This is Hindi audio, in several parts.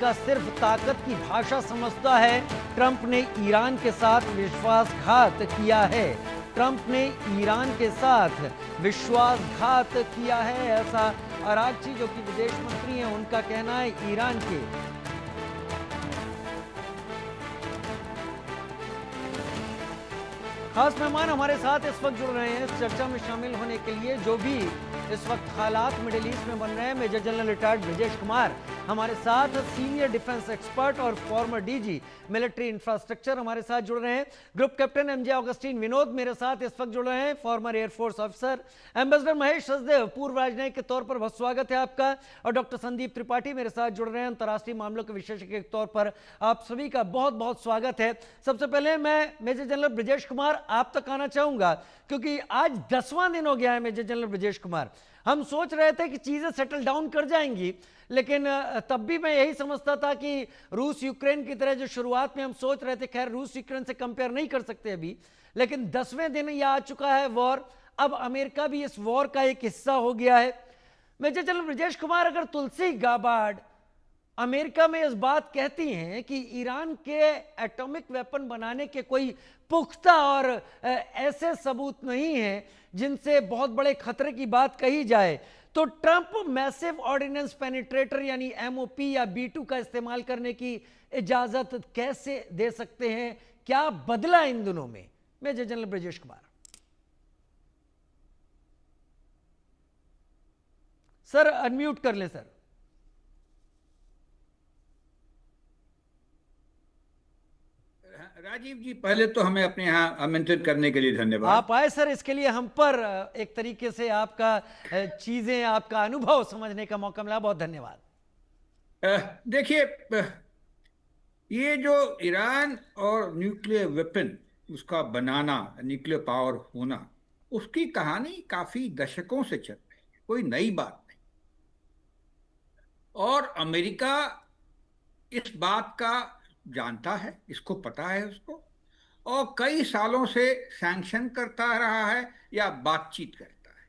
का सिर्फ ताकत की भाषा समझता है। ट्रंप ने ईरान के साथ विश्वासघात किया है। ट्रंप ने ईरान के साथ विश्वासघात किया है, ऐसा अरागची जो कि विदेश मंत्री हैं उनका कहना है। ईरान के खास मेहमान हमारे साथ इस वक्त जुड़ रहे हैं इस चर्चा में शामिल होने के लिए। जो भी इस वक्त हालात मिडिल ईस्ट में बन रहे हैं, major general retired Brajesh Kumar हमारे साथ, सीनियर डिफेंस एक्सपर्ट और फॉर्मर डीजी मिलिट्री इंफ्रास्ट्रक्चर हमारे साथ जुड़ रहे हैं। Group captain MJ Augustine Vinod मेरे साथ इस वक्त जुड़ रहे हैं, former air force officer. Ambassador Mahesh Sachdev, पूर्व राजनयिक के तौर पर बहुत स्वागत है आपका। और डॉक्टर संदीप त्रिपाठी मेरे साथ जुड़ रहे हैं, अंतर्राष्ट्रीय मामलों के विशेषज्ञ के तौर पर आप सभी का बहुत बहुत स्वागत है। सबसे पहले मैं मेजर जनरल ब्रजेश कुमार आप तक आना चाहूंगा, क्योंकि आज 10वां दिन हो गया है मेजर जनरल ब्रजेश कुमार। हम सोच रहे थे कि चीजें सेटल डाउन कर जाएंगी, लेकिन तब भी मैं यही समझता था कि रूस यूक्रेन की तरह जो शुरुआत में हम सोच रहे थे, खैर रूस यूक्रेन से कंपेयर नहीं कर सकते अभी, लेकिन 10वें दिन यह आ चुका है वॉर। अब अमेरिका भी इस वॉर का एक हिस्सा हो गया है। मेजर जनरल ब्रजेश कुमार, अगर तुलसी गाबार्ड अमेरिका में इस बात कहती हैं कि ईरान के एटॉमिक वेपन बनाने के कोई पुख्ता और ऐसे सबूत नहीं हैं जिनसे बहुत बड़े खतरे की बात कही जाए, तो ट्रंप मैसिव ऑर्डिनेंस पेनिट्रेटर यानी एमओपी या B2 का इस्तेमाल करने की इजाजत कैसे दे सकते हैं? क्या बदला इन दिनों में? Major general Brajesh Kumar sir, unmute कर ले सर। राजीव जी, पहले तो हमें अपने यहाँ आमंत्रित करने के लिए धन्यवाद। आप आए सर, इसके लिए हम पर एक तरीके से आपका चीजें, आपका अनुभव समझने का मौका मिला, बहुत धन्यवाद। देखिए, ये जो ईरान और न्यूक्लियर वेपन उसका बनाना, न्यूक्लियर पावर होना, उसकी कहानी काफी दशकों से चल रही है, कोई नई बात नहीं। और अमेरिका इस बात का जानता है, इसको पता है उसको, और कई सालों से सैंक्शन करता रहा है या बातचीत करता है।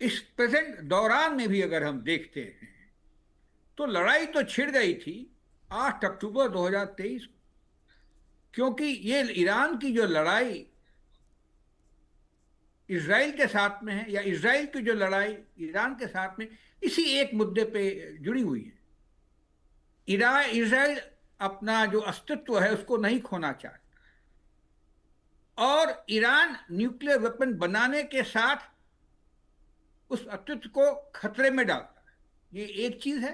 इस प्रेजेंट दौरान में भी अगर हम देखते हैं तो लड़ाई तो छिड़ गई थी 8 अक्टूबर 2023 को, क्योंकि ये ईरान की जो लड़ाई इजराइल के साथ में है, या इजराइल की जो लड़ाई ईरान के साथ में, इसी एक मुद्दे पे जुड़ी हुई है। इजराइल अपना जो अस्तित्व है उसको नहीं खोना चाहता, और ईरान न्यूक्लियर वेपन बनाने के साथ उस अस्तित्व को खतरे में डालता है। ये एक चीज है।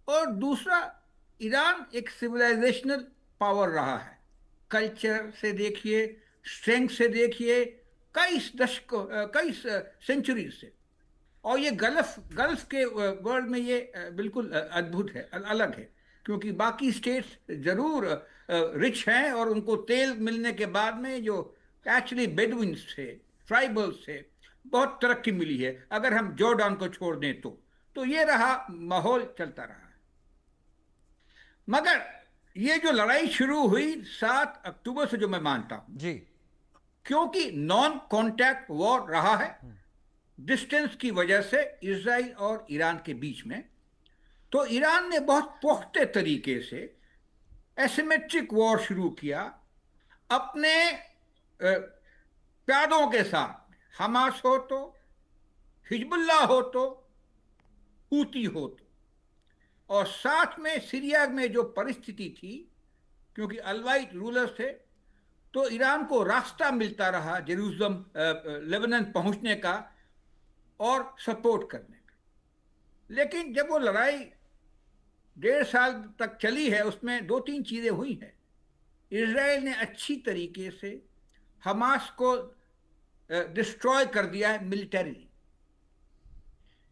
और दूसरा, ईरान एक सिविलाइजेशनल पावर रहा है, कल्चर से देखिए, स्ट्रेंथ से देखिए, कई दशकों, कई सेंचुरी से। और ये गल्फ के वर्ल्ड में ये बिल्कुल अद्भुत है, अलग है, क्योंकि बाकी स्टेट्स जरूर रिच हैं और उनको तेल मिलने के बाद में जो एक्चुअली बेडुइन्स थे, ट्राइबल्स थे, बहुत तरक्की मिली है, अगर हम जॉर्डन को छोड़ दें तो ये रहा, माहौल चलता रहा। मगर ये जो लड़ाई शुरू हुई 7 अक्टूबर से, जो मैं मानता हूं जी, क्योंकि नॉन कॉन्टैक्ट वॉर रहा है डिस्टेंस की वजह से इजराइल और ईरान के बीच में, तो ईरान ने बहुत पुख्ते तरीके से एसिमेट्रिक वॉर शुरू किया अपने प्यादों के साथ। हमास हो तो, हिजबुल्लाह हो तो, हूती हो तो, और साथ में सीरिया में जो परिस्थिति थी, क्योंकि अलवाइट रूलर्स थे, तो ईरान को रास्ता मिलता रहा जेरूसलम, लेबनान पहुंचने का और सपोर्ट करने का। लेकिन जब वो लड़ाई 1.5 साल तक चली है, उसमें 2-3 चीजें हुई हैं। इजराइल ने अच्छी तरीके से हमास को डिस्ट्रॉय कर दिया है मिलिटरीली,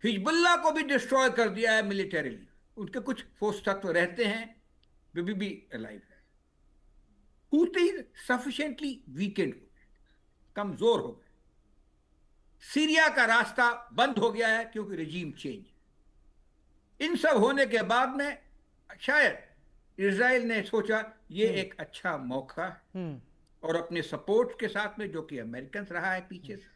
हिजबुल्लाह को भी डिस्ट्रॉय कर दिया है मिलिटरीली। उनके कुछ ठोस तत्व रहते हैं, वे भी अलाइव है। हूती सफिशिएंटली वीकेंड हो गए, कमजोर हो गए। सीरिया का रास्ता बंद हो गया है क्योंकि रिजीम चेंज। इन सब होने के बाद में शायद इजराइल ने सोचा ये एक अच्छा मौका है, और अपने सपोर्ट के साथ में, जो कि अमेरिकन रहा है पीछे से,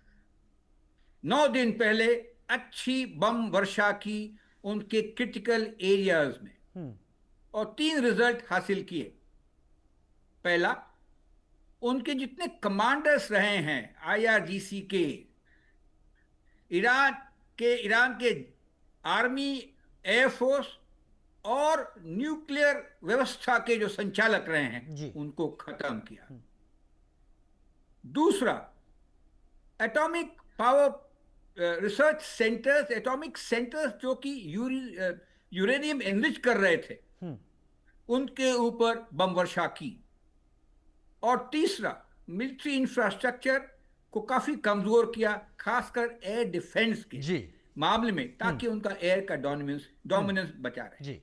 9 दिन पहले अच्छी बम वर्षा की उनके क्रिटिकल एरियाज में, और 3 रिजल्ट हासिल किए। पहला, उनके जितने कमांडर्स रहे हैं आईआरजीसी के, ईरान के आर्मी, एयरफोर्स और न्यूक्लियर व्यवस्था के जो संचालक रहे हैं, जी। उनको खत्म किया। दूसरा, atomic power research centres, atomic centres जो कि यूरेनियम एनरिच कर रहे थे, उनके ऊपर बम वर्षा की। और तीसरा, मिलिट्री इंफ्रास्ट्रक्चर को काफी कमजोर किया, खासकर एयर डिफेंस के जी। मामले में, ताकि उनका एयर का डोमिनेंस बचा रहे। जी।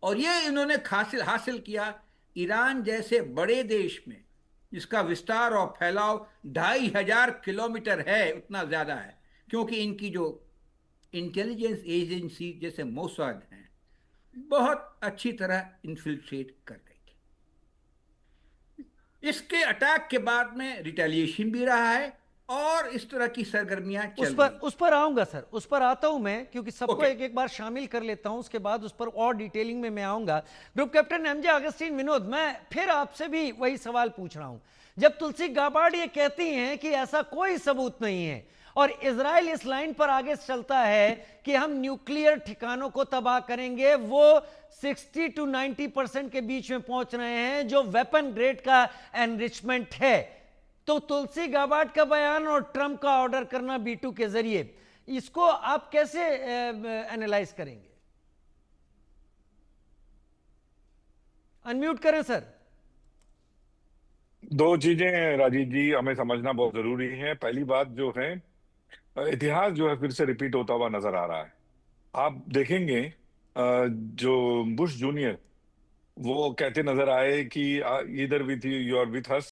और ये इन्होंने हासिल किया ईरान जैसे बड़े देश में, जिसका विस्तार और फैलाव 2500 किलोमीटर है, उतना ज्यादा है, क्योंकि इनकी जो इंटेलिजेंस एजेंसी जैसे मोसाद हैं, बहुत अच्छी तरह इन्फिल्ट्रेट कर गई थी। इसके अटैक के बाद में रिटेलिएशन भी रहा है और इस तरह की सरगर्मियां चल रही। उस पर आऊंगा सर, उस पर आता हूं मैं, क्योंकि सबको Okay. एक एक बार शामिल कर लेता हूं, उसके बाद उस पर और डिटेलिंग में मैं आऊंगा। Group captain MJ Augustine Vinod, मैं फिर आपसे भी वही सवाल पूछ रहा हूं। जब तुलसी गाबार्ड ये कहती हैं कि ऐसा कोई सबूत नहीं है, और इजराइल इस लाइन पर आगे चलता है कि हम न्यूक्लियर ठिकानों को तबाह करेंगे, वो 60 to 90% के बीच में पहुंच रहे हैं जो वेपन ग्रेड का एनरिचमेंट है, तो तुलसी गाबार्ड का बयान और ट्रंप का ऑर्डर करना B2 के जरिए, इसको आप कैसे एनालाइज करेंगे? अनम्यूट करें सर। दो चीजें राजीव जी हमें समझना बहुत जरूरी है। पहली बात जो है, इतिहास जो है फिर से रिपीट होता हुआ नजर आ रहा है। आप देखेंगे जो बुश जूनियर, वो कहते नजर आए कि इधर with you are with us